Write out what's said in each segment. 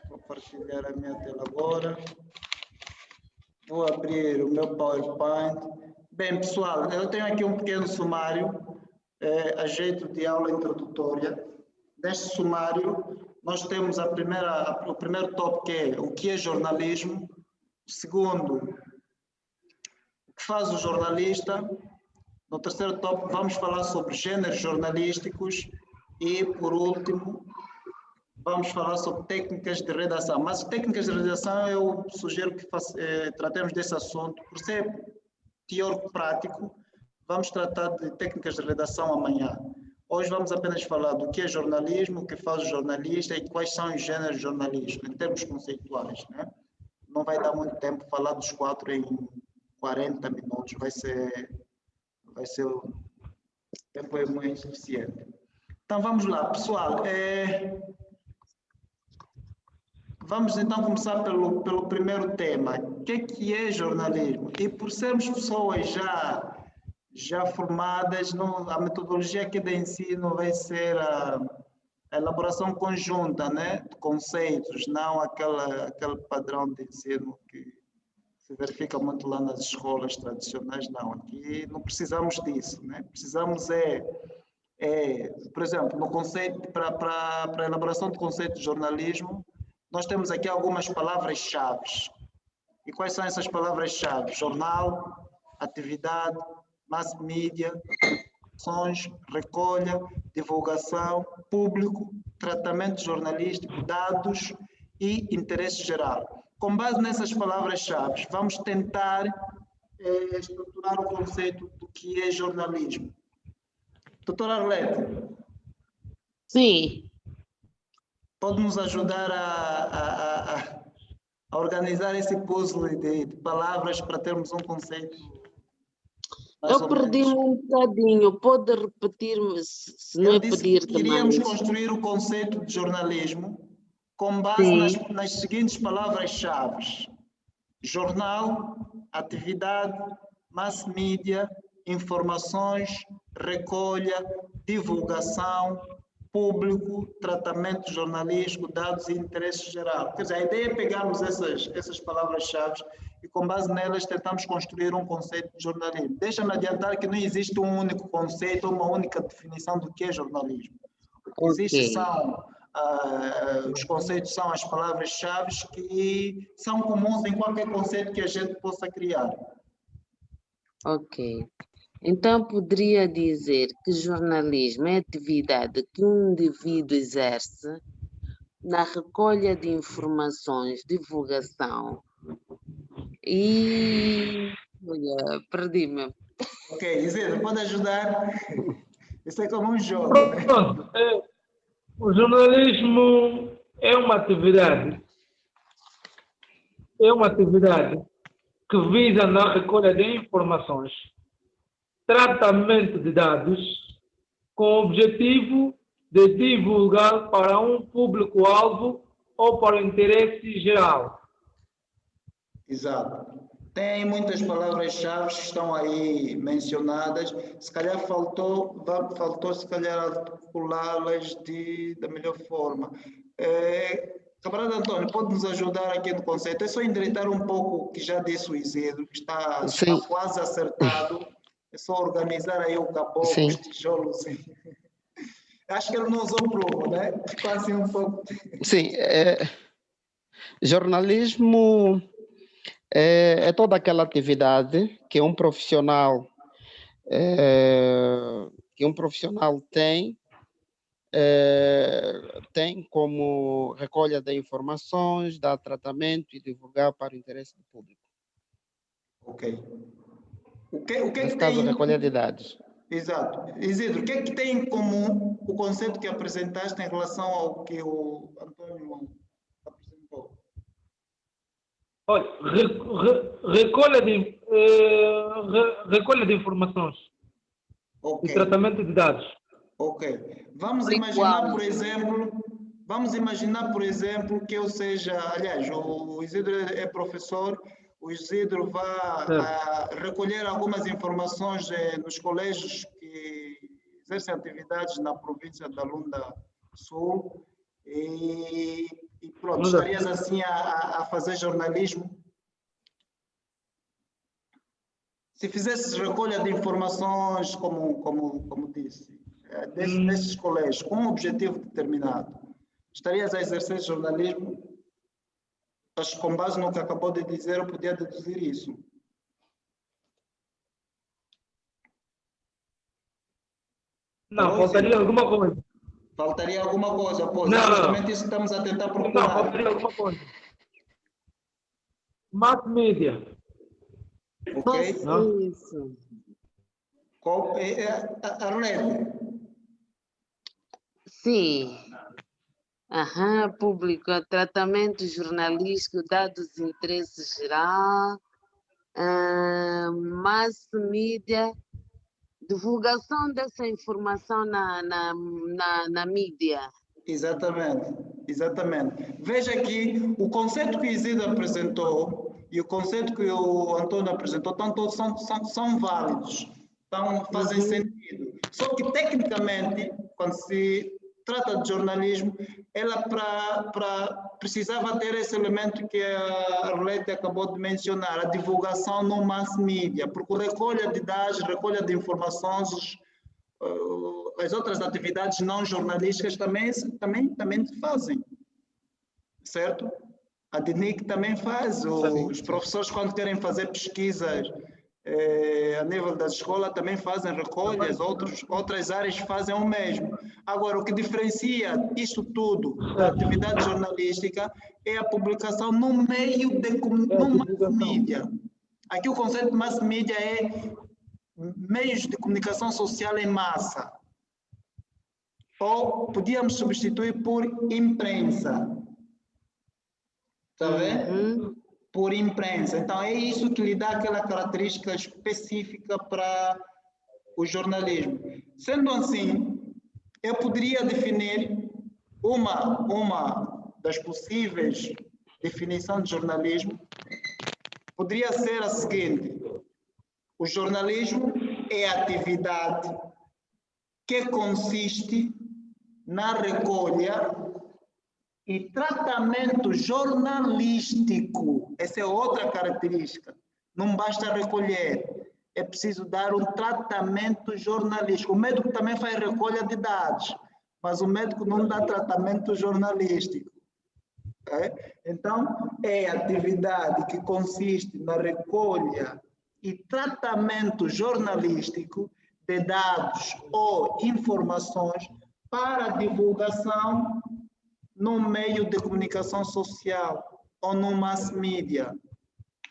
Vou partilhar a minha tela agora. Vou abrir o meu PowerPoint. Bem, pessoal, eu tenho aqui um pequeno sumário, a jeito de aula introdutória. Neste sumário, nós temos o primeiro tópico, que é o que é jornalismo. O segundo, o que faz o jornalista. No terceiro tópico, vamos falar sobre gêneros jornalísticos. E, por último, vamos falar sobre técnicas de redação. Mas técnicas de redação, eu sugiro que tratemos desse assunto. Por ser teórico prático, vamos tratar de técnicas de redação amanhã. Hoje vamos apenas falar do que é jornalismo, o que faz o jornalista e quais são os gêneros jornalísticos, em termos conceituais, né? Não vai dar muito tempo falar dos 4 em 40 minutos, vai ser o tempo é muito suficiente. Então vamos lá, pessoal. Vamos então começar pelo primeiro tema. O que é jornalismo? E por sermos pessoas já formadas, a metodologia aqui de ensino vai ser a elaboração conjunta, né, de conceitos, não aquele padrão de ensino que se verifica muito lá nas escolas tradicionais, não. Aqui não precisamos disso, né? Precisamos por exemplo, no conceito, para a elaboração do conceito de jornalismo, nós temos aqui algumas palavras-chave. E quais são essas palavras-chave? Jornal, atividade, mass media, ações, recolha, divulgação, público, tratamento jornalístico, dados e interesse geral. Com base nessas palavras-chave, vamos tentar estruturar o conceito do que é jornalismo. Doutora Arlete. Sim. Pode nos ajudar a organizar esse puzzle de palavras para termos um conceito? Eu perdi-me um bocadinho. Pode repetir-me, se não é pedir também. Queríamos construir o conceito de jornalismo com base nas seguintes palavras-chave: jornal, atividade, mass media, informações, recolha, divulgação, público, tratamento jornalístico, dados e interesse geral. Quer dizer, a ideia é pegarmos essas palavras-chave e, com base nelas, tentamos construir um conceito de jornalismo. Deixa-me adiantar que não existe um único conceito, uma única definição do que é jornalismo. O que existe são os conceitos, são as palavras-chave que são comuns em qualquer conceito que a gente possa criar. Ok. Então, poderia dizer que jornalismo é a atividade que um indivíduo exerce na recolha de informações, divulgação e... Olha, perdi-me. Ok, Isidro, pode ajudar? Isso é como um jogo, né? Pronto. O jornalismo é uma atividade que visa na recolha de informações, tratamento de dados, com o objetivo de divulgar para um público-alvo ou para o interesse geral. Exato. Tem muitas palavras-chave que estão aí mencionadas. Se calhar faltou se calhar articulá-las da melhor forma. Camarada Antônio, pode nos ajudar aqui no conceito? É só endireitar um pouco o que já disse o Isidro, que está quase acertado. É só organizar aí o caboclo, os tijolos. Acho que ele não usou prumo, né? Ficou assim um pouco... Sim, jornalismo é toda aquela atividade que um profissional tem como recolha de informações, dar tratamento e divulgar para o interesse do público. Ok. Nesse caso, recolha de dados. Exato. Isidro, o que é que tem em comum o conceito que apresentaste em relação ao que o Antônio apresentou? Olha, recolha de informações e tratamento de dados. Ok. Vamos imaginar, por exemplo, que eu seja... Aliás, o Isidro é professor. O Isidro vai recolher algumas informações nos colégios que exercem atividades na província da Lunda Sul E pronto, estarias assim a fazer jornalismo? Se fizesses recolha de informações, como disse, desses colégios, com um objetivo determinado, estarias a exercer jornalismo? Acho que com base no que acabou de dizer, eu podia deduzir isso. Não, faltaria alguma coisa. Faltaria alguma coisa, pois. Não, É não. justamente isso que estamos a tentar Não, procurar. faltaria alguma coisa. Mass media. Ok? Isso. Arlete, Sim. Aham, público, tratamento jornalístico, dados de interesse geral, mass media, divulgação dessa informação na mídia. exatamente. Veja que o conceito que o Isidro apresentou e o conceito que o Antônio apresentou, todos são válidos, fazem sentido. Só que, tecnicamente, quando se trata de jornalismo, ela precisava ter esse elemento que a Arlete acabou de mencionar, a divulgação no mass media, porque recolha de dados, recolha de informações, as outras atividades não jornalísticas também se fazem, certo? A DNIC também faz, os professores quando querem fazer pesquisas a nível da escola também fazem recolhas, outras áreas fazem o mesmo. Agora, o que diferencia isto tudo da atividade jornalística é a publicação no meio no mass media. Aqui o conceito de mass media é meios de comunicação social em massa. Ou podíamos substituir por imprensa. Está vendo? Por imprensa. Então, é isso que lhe dá aquela característica específica para o jornalismo. Sendo assim, eu poderia definir uma das possíveis definições de jornalismo, poderia ser a seguinte: o jornalismo é a atividade que consiste na recolha e tratamento jornalístico. Essa é outra característica. Não basta recolher, é preciso dar um tratamento jornalístico. O médico também faz recolha de dados, mas o médico não dá tratamento jornalístico. Então, é a atividade que consiste na recolha e tratamento jornalístico de dados ou informações para divulgação no meio de comunicação social ou no mass media,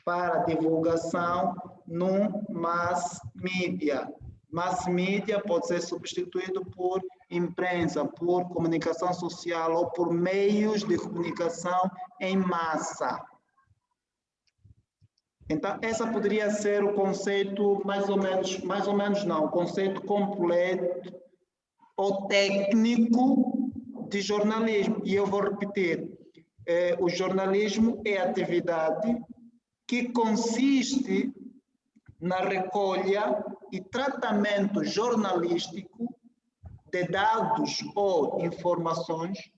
para divulgação no mass media. Mass media pode ser substituído por imprensa, por comunicação social ou por meios de comunicação em massa. Então, essa poderia ser o conceito mais ou menos não, o conceito completo ou técnico de jornalismo. E eu vou repetir, o jornalismo é a atividade que consiste na recolha e tratamento jornalístico de dados ou informações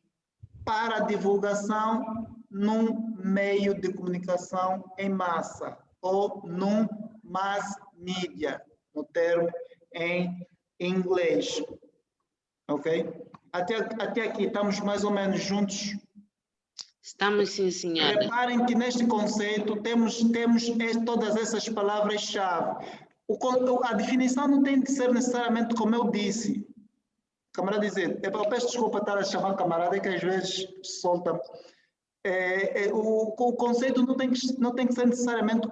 para divulgação num meio de comunicação em massa ou num mass media, no termo em inglês. Ok? Até aqui estamos mais ou menos juntos? Estamos, sim, senhora. Reparem que neste conceito temos todas essas palavras-chave. A definição não tem que ser necessariamente como eu disse. Camarada dizer, eu peço desculpa estar a chamar camarada, é que às vezes solta. O conceito não tem que ser necessariamente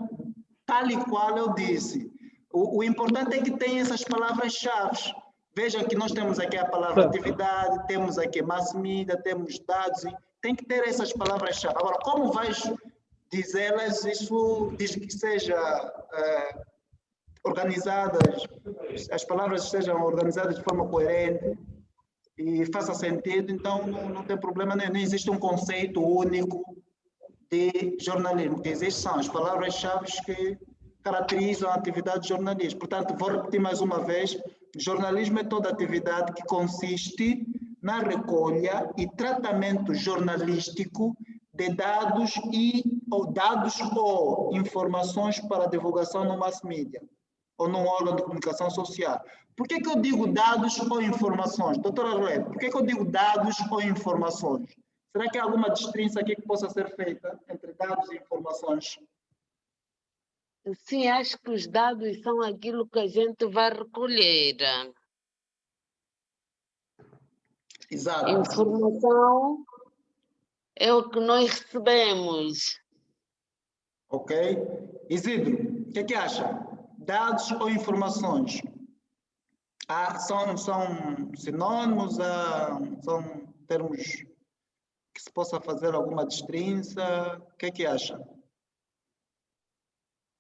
tal e qual eu disse. O importante é que tem essas palavras-chave. Vejam que nós temos aqui a palavra atividade, temos aqui mass media, temos dados, tem que ter essas palavras-chave. Agora, como vais dizê-las, isso diz que seja organizadas, as palavras sejam organizadas de forma coerente e faça sentido, então não tem problema nenhum. Não existe um conceito único de jornalismo. O que existe são as palavras-chave que caracterizam a atividade de jornalismo. Portanto, vou repetir mais uma vez, jornalismo é toda atividade que consiste na recolha e tratamento jornalístico de dados ou informações para divulgação no mass media ou num órgão de comunicação social. Por que eu digo dados ou informações? Doutora Arlete, por que eu digo dados ou informações? Será que há alguma distinção aqui que possa ser feita entre dados e informações? Sim, acho que os dados são aquilo que a gente vai recolher. Exato. Informação é o que nós recebemos. Ok? Isidro, o que acha? Dados ou informações? São sinônimos? São termos que se possa fazer alguma distinção? O que acha?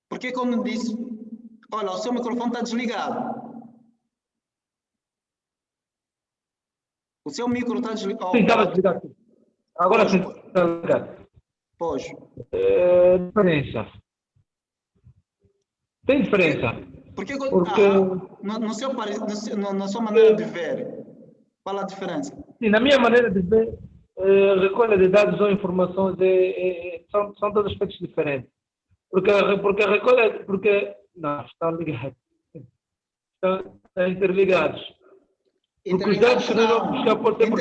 Porque como disse, olha, o seu microfone está desligado. O seu micro está desligado. Sim, estava desligado. Agora sim, está ligado. Pois. Diferença. Tem diferença. Porque na sua maneira de ver, qual a diferença? Sim, na minha maneira de ver, recolha de dados ou informações são dois aspectos diferentes. Porque a recolha, não, estão ligados. Estão interligados. Porque os dados que nós vamos buscar por tempo...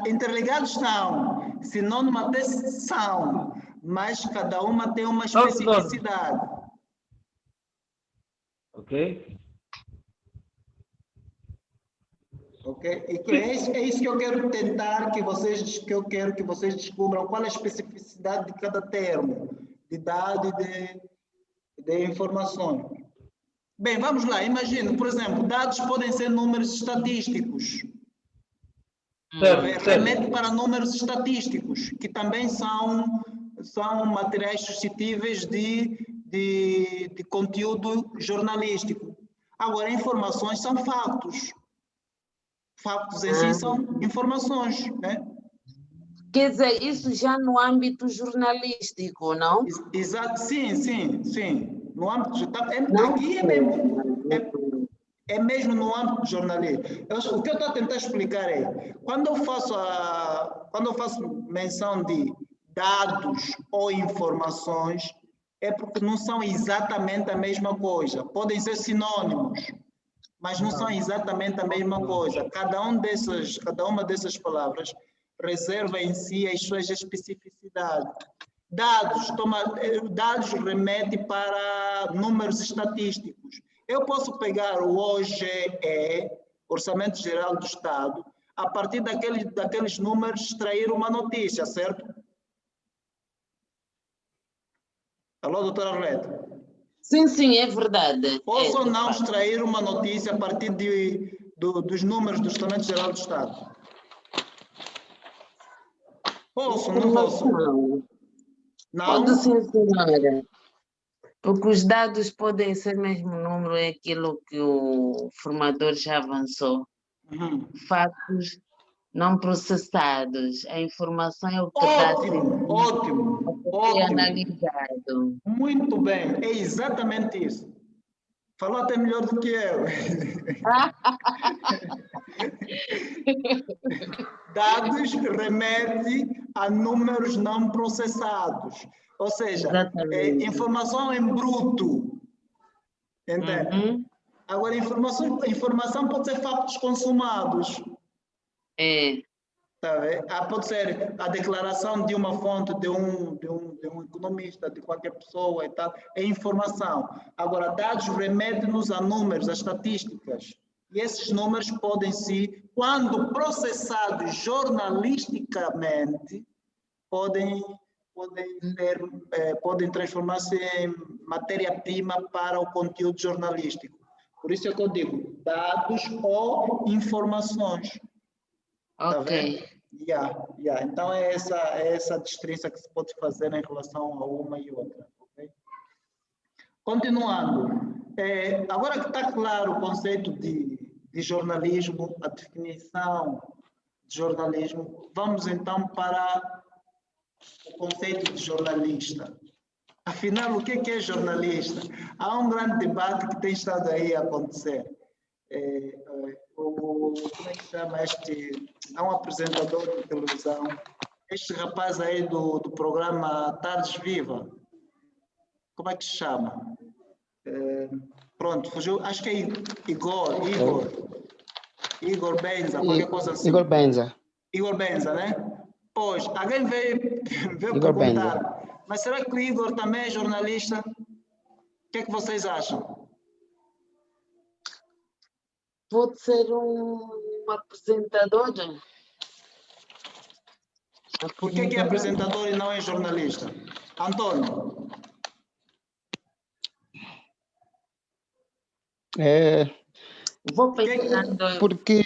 Interligados são, sinônimo até são, mas cada uma tem uma especificidade. Ok? Ok? E é isso que eu quero tentar que eu quero que vocês descubram qual é a especificidade de cada termo, de dado e de informações. Bem, vamos lá. Imagina, por exemplo, dados podem ser números estatísticos. Remete para números estatísticos, que também são materiais suscetíveis de conteúdo jornalístico. Agora, informações são fatos. Fatos em si são informações, né? Quer dizer, isso já no âmbito jornalístico, não? Exato, sim. No âmbito não, aqui é mesmo no âmbito jornalístico. O que eu estou a tentar explicar é, quando eu faço menção de dados ou informações, é porque não são exatamente a mesma coisa. Podem ser sinônimos, mas não são exatamente a mesma coisa. Cada uma dessas palavras reserva em si as suas especificidades. Dados remete para números estatísticos. Eu posso pegar o OGE, Orçamento Geral do Estado, a partir daqueles números extrair uma notícia, certo? Alô, doutora Arlete? Sim, é verdade. Posso ou não extrair uma notícia a partir dos números do Orçamento Geral do Estado? Posso, não posso? Não? Pode sim, senhora. Porque os dados podem ser mesmo número, é aquilo que o formador já avançou. Fatos não processados. A informação é o que ótimo. Analisado. Muito bem, é exatamente isso. Falou até melhor do que eu. Dados remete a números não processados. Ou seja, informação em bruto. Entende? Agora, informação pode ser fatos consumados. Tá, pode ser a declaração de uma fonte, de um economista, de qualquer pessoa e tal. É informação. Agora, dados remetem-nos a números, a estatísticas. E esses números podem quando processados jornalisticamente, podem transformar-se em matéria-prima para o conteúdo jornalístico. Por isso é que eu digo dados ou informações. Ok. Tá vendo? Então é essa distinção que se pode fazer em relação a uma e outra. Okay? Continuando. Agora que está claro o conceito de jornalismo, a definição de jornalismo, vamos então para o conceito de jornalista. Afinal, o que é jornalista? Há um grande debate que tem estado aí a acontecer. como é que chama este? Há um apresentador de televisão, este rapaz aí do programa Tardes Viva, como é que se chama? Pronto, fugiu, acho que é Igor Benza, qualquer coisa assim. Igor Benza. Igor Benza, né? Pois, alguém veio Igor perguntar, Benza. mas será que o Igor também é jornalista? O que é que vocês acham? Pode ser um apresentador. Por que é apresentador e não é jornalista? Antônio? Vou pensando. Porque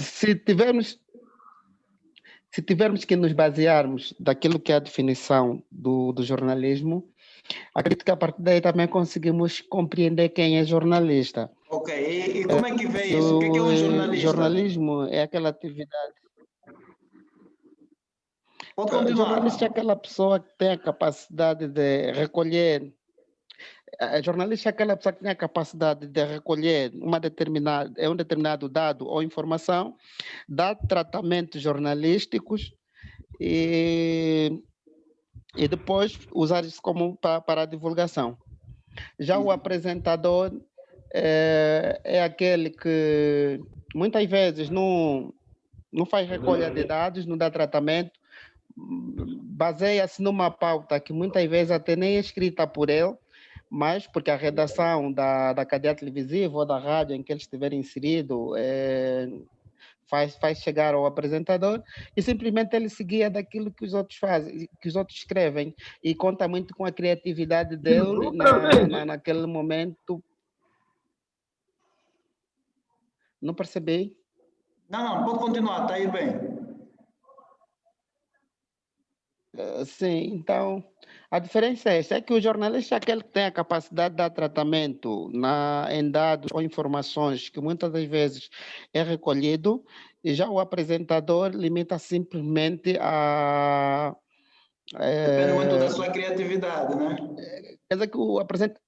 se tivermos que nos basearmos daquilo que é a definição do jornalismo, acredito que a partir daí também conseguimos compreender quem é jornalista. Ok, e como é que vê isso? O que é um jornalista? Jornalismo é aquela atividade. Pode continuar. Jornalista é aquela pessoa que tem a capacidade de recolher. Jornalista é aquela pessoa que tem a capacidade de recolher um determinado dado ou informação, dar tratamentos jornalísticos e depois usar isso como para a divulgação. Já o apresentador é aquele que muitas vezes não faz recolha de dados, não dá tratamento, baseia-se numa pauta que muitas vezes até nem é escrita por ele, mas porque a redação da cadeia televisiva ou da rádio em que ele estiver inserido faz chegar ao apresentador e simplesmente ele se guia daquilo que os outros fazem, que os outros escrevem, e conta muito com a criatividade dele naquele momento. Não percebi? Não, pode continuar, está aí bem. Sim, então a diferença é essa, é que o jornalista é aquele que tem a capacidade de dar tratamento em dados ou informações que muitas das vezes é recolhido, e já o apresentador limita simplesmente a... Depende muito da sua criatividade, né? Quer dizer que o apresentador...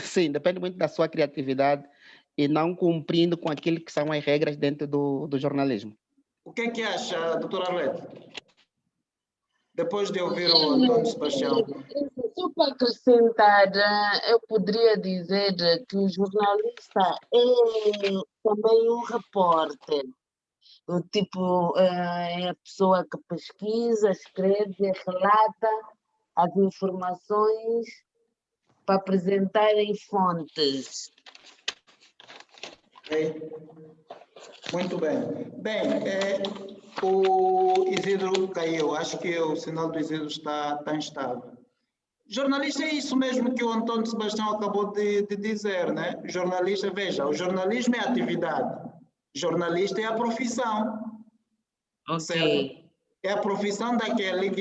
Sim, depende muito da sua criatividade e não cumprindo com aquilo que são as regras dentro do jornalismo. O que é que acha, doutora Arlete? Depois de ouvir o Antônio Sebastião. Só para acrescentar, eu poderia dizer que o jornalista é também um repórter. O tipo, é a pessoa que pesquisa, escreve, relata as informações para apresentar em fontes. Okay. Muito bem. Bem, o Isidro caiu. Acho que o sinal do Isidro está instável. Jornalista é isso mesmo que o Antônio Sebastião acabou de dizer, né? Jornalista, veja, o jornalismo é a atividade. Jornalista é a profissão. Ok. Certo? É a profissão daquele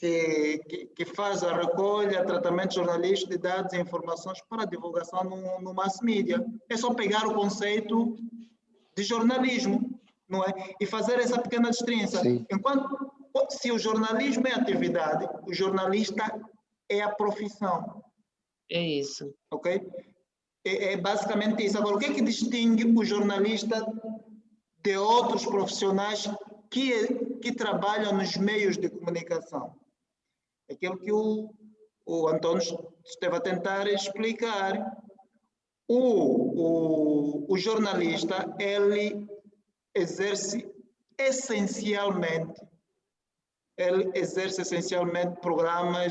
que faz a recolha, tratamento jornalístico de dados e informações para divulgação no mass media. É só pegar o conceito de jornalismo, não é? E fazer essa pequena distinção. Enquanto, se o jornalismo é atividade, o jornalista é a profissão. É isso. Ok? É basicamente isso. Agora, o que é que distingue o jornalista de outros profissionais que trabalham nos meios de comunicação? Aquilo que o Antônio esteve a tentar explicar. O jornalista, ele exerce essencialmente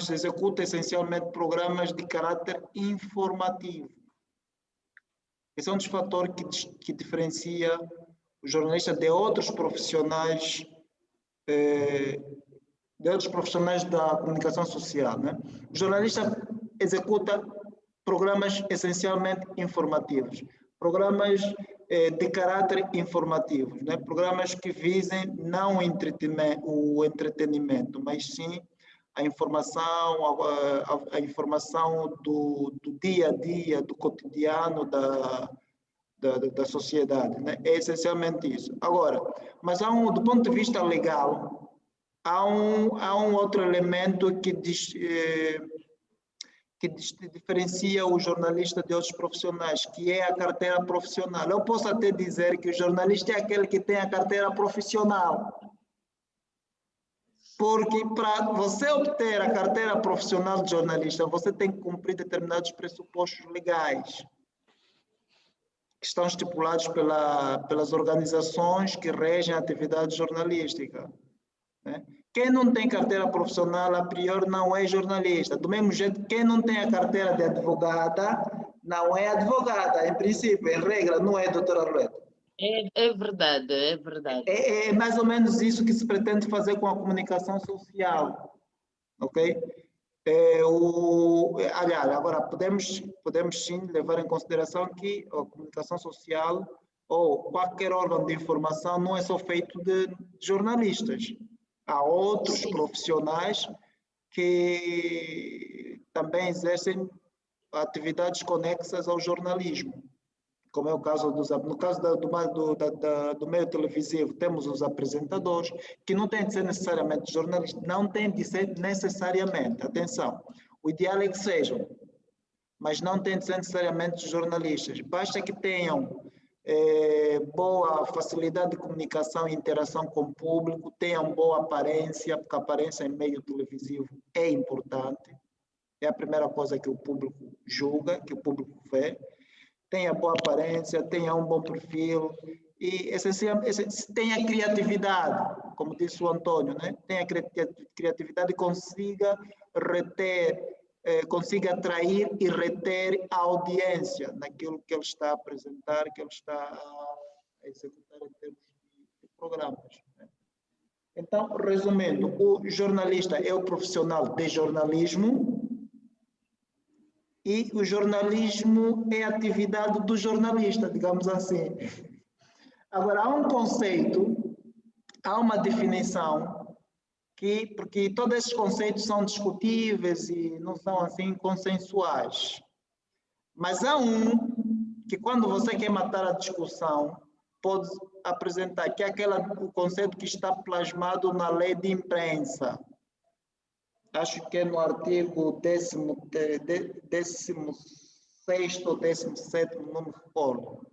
executa essencialmente programas de caráter informativo. Esse é um dos fatores que diferencia o jornalista de outros profissionais da comunicação social, né? O jornalista executa programas essencialmente informativos, programas de caráter informativo, né? Programas que visem não o entretenimento, mas sim a informação, a informação do dia a dia, do cotidiano da sociedade, né? É essencialmente isso. Agora, mas do ponto de vista legal, há um outro elemento que que diferencia o jornalista de outros profissionais, que é a carteira profissional. Eu posso até dizer que o jornalista é aquele que tem a carteira profissional. Porque para você obter a carteira profissional de jornalista, você tem que cumprir determinados pressupostos legais, que estão estipulados pelas organizações que regem a atividade jornalística, né? Quem não tem carteira profissional, a priori, não é jornalista. Do mesmo jeito, quem não tem a carteira de advogada, não é advogada. Em princípio, em regra, não é, doutora Arleta? É verdade, é verdade. É mais ou menos isso que se pretende fazer com a comunicação social, ok? Aliás, agora, podemos sim levar em consideração que a comunicação social ou qualquer órgão de informação não é só feito de jornalistas. Há outros profissionais que também exercem atividades conexas ao jornalismo, como é o caso no caso do meio televisivo, temos os apresentadores, que não têm de ser necessariamente jornalistas, não têm de ser necessariamente, atenção, o ideal é que sejam, mas não têm de ser necessariamente jornalistas, basta que tenham boa facilidade de comunicação e interação com o público, tenham boa aparência, porque a aparência em meio televisivo é importante, é a primeira coisa que o público julga, que o público vê, tenha boa aparência, tenha um bom perfil e tenha criatividade, como disse o Antônio, né? Tenha criatividade e consiga atrair e reter a audiência naquilo que ele está a apresentar, que ele está a executar em termos de programas, né? Então, resumindo, o jornalista é o profissional de jornalismo e o jornalismo é a atividade do jornalista, digamos assim. Agora, há um conceito, há uma definição, porque todos esses conceitos são discutíveis e não são assim consensuais. Mas há um que, quando você quer matar a discussão, pode apresentar, que é o conceito que está plasmado na lei de imprensa. Acho que é no artigo 16º ou 17º, não me recordo.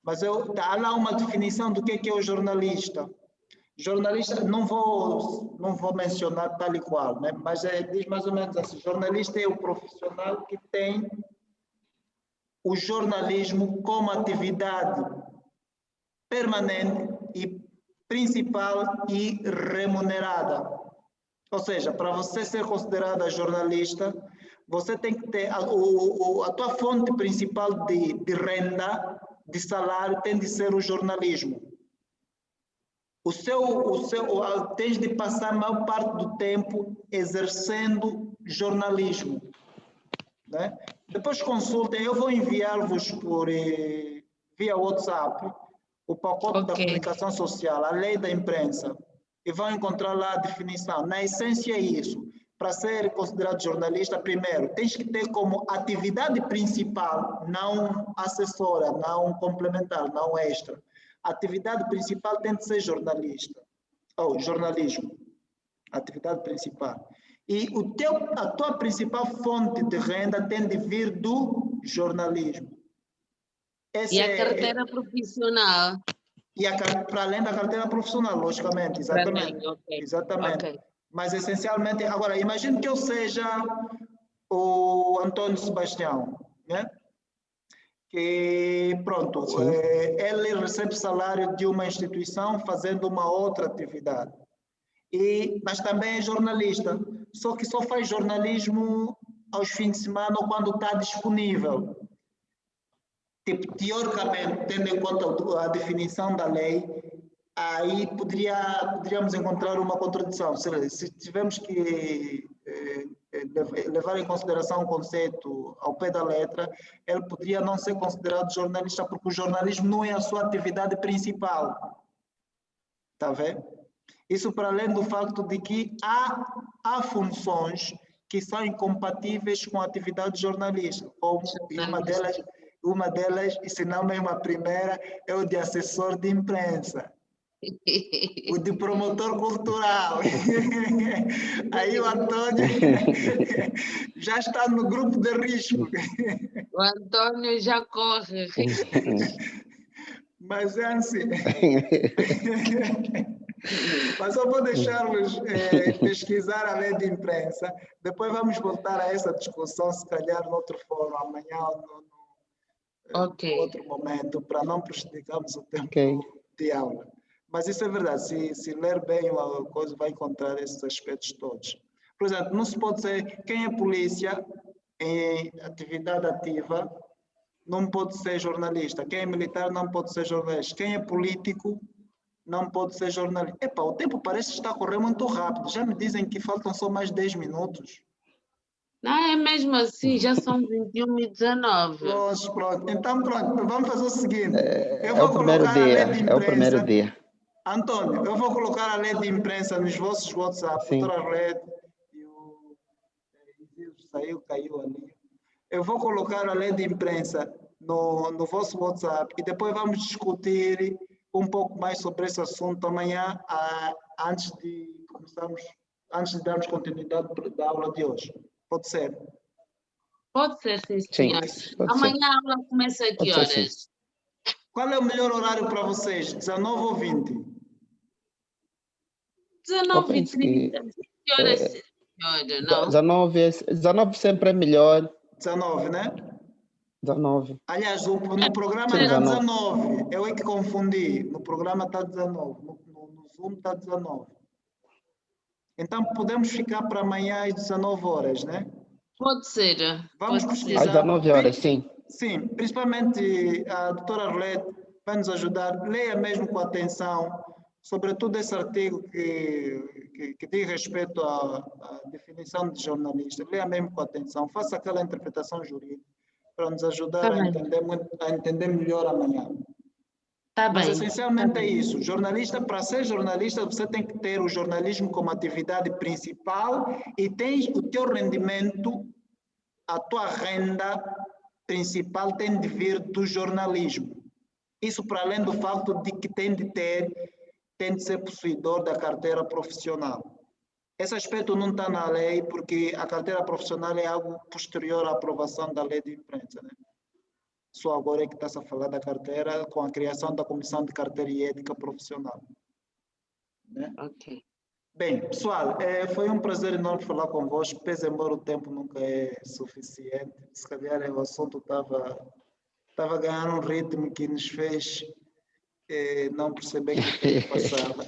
Mas há lá uma definição do que é o jornalista. Jornalista, não vou mencionar tal e qual, né? Mas diz mais ou menos assim, jornalista é o profissional que tem o jornalismo como atividade permanente e principal e remunerada. Ou seja, para você ser considerada jornalista, você tem que ter a tua fonte principal de renda, de salário, tem de ser o jornalismo. Tens de passar a maior parte do tempo exercendo jornalismo, né? Depois consultem, eu vou enviar-vos via WhatsApp o pacote da comunicação social, a lei da imprensa, e vão encontrar lá a definição. Na essência é isso. Para ser considerado jornalista, primeiro, tens que ter como atividade principal, não acessória, não complementar, não extra. A atividade principal tem de ser jornalista, ou jornalismo, atividade principal. E a tua principal fonte de renda tem de vir do jornalismo. E a carteira profissional? Para além da carteira profissional, logicamente, exatamente. Exatamente. Okay. Mas essencialmente, agora, imagine que eu seja o Antônio Sebastião, né? Que, pronto, ele recebe salário de uma instituição fazendo uma outra atividade. Mas também é jornalista, só que só faz jornalismo aos fins de semana ou quando está disponível. Tipo, teoricamente, tendo em conta a definição da lei, aí poderíamos encontrar uma contradição. Se tivermos que levar em consideração o conceito ao pé da letra, ele poderia não ser considerado jornalista, porque o jornalismo não é a sua atividade principal. Está vendo? Isso para além do facto de que há funções que são incompatíveis com a atividade jornalística, como uma delas, e se não mesmo a primeira, é o de assessor de imprensa. O de promotor cultural. Aí o Antônio já está no grupo de risco. O Antônio já corre. Mas é assim. Mas só vou deixar-vos pesquisar a lei de imprensa. Depois vamos voltar a essa discussão, se calhar, no outro fórum, amanhã ou no outro momento, para não prejudicarmos o tempo de aula. Mas isso é verdade, se ler bem a coisa, vai encontrar esses aspectos todos. Por exemplo, não se pode dizer quem é polícia em atividade ativa não pode ser jornalista, quem é militar não pode ser jornalista, quem é político não pode ser jornalista. Epa, o tempo parece que está a correr muito rápido, já me dizem que faltam só mais 10 minutos. Não, é mesmo assim, já são 21h19. Pronto. Então, pronto, vamos fazer o seguinte. É o primeiro dia. Antônio, eu vou colocar a lei de imprensa nos vossos WhatsApp, doutora Arlete e o caiu ali. Eu vou colocar a lei de imprensa no vosso WhatsApp e depois vamos discutir um pouco mais sobre esse assunto amanhã, antes de darmos continuidade da aula de hoje. Pode ser? Pode ser, sim, senhor. Amanhã a aula começa a que horas? Qual é o melhor horário para vocês? 19 ou 20? 19h30. Que horas, senhora? Não? 19 sempre é melhor. 19, né? 19. Aliás, no programa está 19. Eu é que confundi. No programa está 19. No Zoom está 19. Então, podemos ficar para amanhã às 19 horas, né? Pode ser. Vamos pesquisar. Às 19 horas, sim. Sim, principalmente a doutora Arlete vai nos ajudar. Leia mesmo com atenção, sobretudo esse artigo que diz respeito à definição de jornalista. Leia mesmo com atenção, faça aquela interpretação jurídica para nos ajudar a entender melhor amanhã. Mas essencialmente é isso. Jornalista, para ser jornalista, você tem que ter o jornalismo como atividade principal e tem o teu rendimento, a tua renda principal tem de vir do jornalismo. Isso para além do facto de que tem de ser possuidor da carteira profissional. Esse aspecto não está na lei porque a carteira profissional é algo posterior à aprovação da lei de imprensa, né? Só agora é que está-se a falar da carteira com a criação da Comissão de Carteira e Ética Profissional. Né? Ok. Bem, pessoal, foi um prazer enorme falar convosco, pese embora o tempo nunca é suficiente. Se calhar o assunto estava ganhando um ritmo que nos fez não perceber que o tempo passava.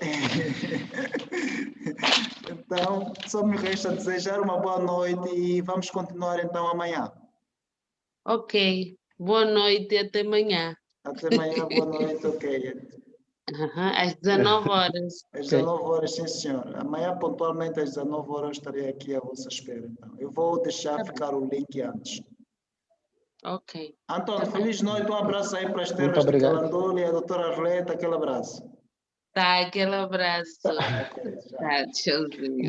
Então, só me resta desejar uma boa noite e vamos continuar então amanhã. Ok. Boa noite e até amanhã. Até amanhã, boa noite, ok. Às 19 horas. Às 19 horas, sim, senhor. Amanhã, pontualmente, às 19 horas, estarei aqui à vossa espera. Então. Eu vou deixar ficar o link antes. Ok. Antônio, feliz noite. Um abraço aí para as terras de Calandula e a doutora Arlete. Aquele abraço. Tá, aquele abraço. Okay, tá, tchauzinho.